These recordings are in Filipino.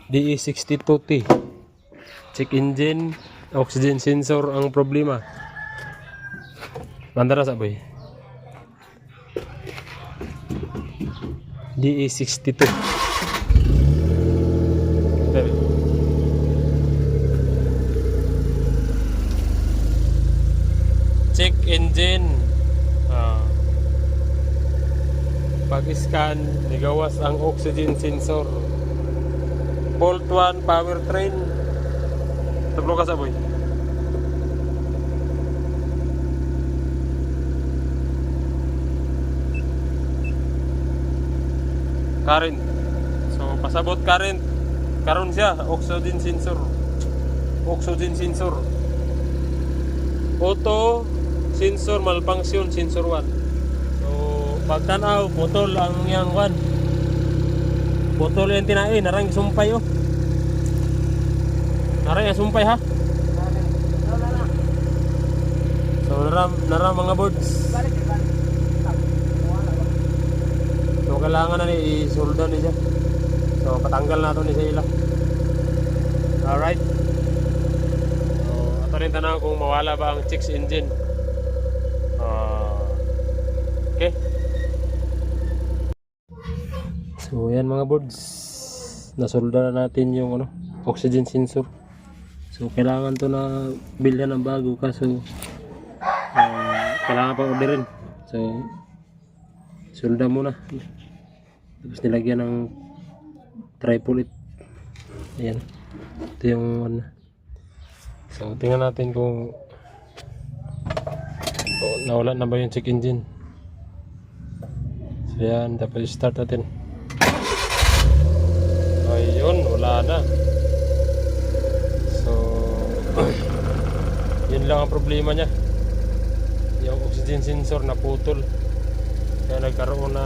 DE62T. Check engine, oxygen sensor ang problema. Bandara sa boy. DE62. Check engine. Pag-scan, nigawas ang oxygen sensor. Fault 1, powertrain. Tablo ka sa boy. Current. So, pasabot current. Karon siya, oxygen sensor. Oxygen sensor. Auto sensor malfunction, sensor 1. So, pagtanaw, putol ang yang 1. Putol yung tinae, narang sumpay oh. Narang yung sumpay ha. So, narang mga boards. So, kailangan na ni isulda ni siya. So, patanggal na ito ni siya ila. Alright. So, ito rin tanaw kung mawala ba ang check engine. Okay. So, yan mga boards. Nasolda na natin yung oxygen sensor. So, kailangan to na bilhan ng bago kaso kailangan pa orderin. So, solda muna. Tapos nilagyan ng tripolit. Ayan. Ito yung So, tingnan natin kung nawala na ba yung check engine. So, yan. Tapos start natin. Ayun, wala na. So, yun lang ang problema niya. Yung oxygen sensor na putol. Kaya nagkaroon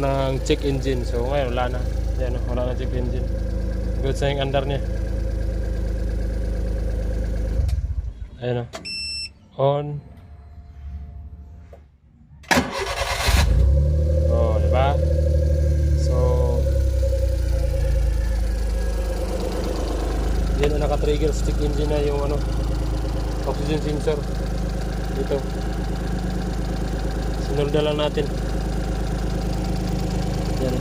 ng check engine. So ngayon wala na. Yan, wala na check engine. Good sa yung andar niya. Ayun on. Oh, diba? So yan na naka-trigger check engine na yung oxygen sensor dito. Sinulda lang natin. Yan.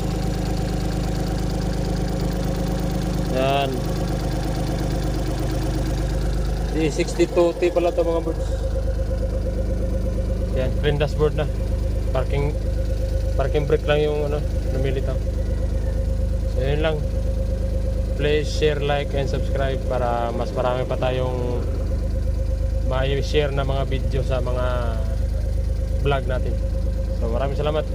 Yan. D62T pala ito mga birds. Yan, clean dashboard na. Parking brake lang yung namilitaw. So yun lang. Please share, like, and subscribe para mas marami pa tayong ma-share na mga video sa mga vlog natin. So maraming salamat.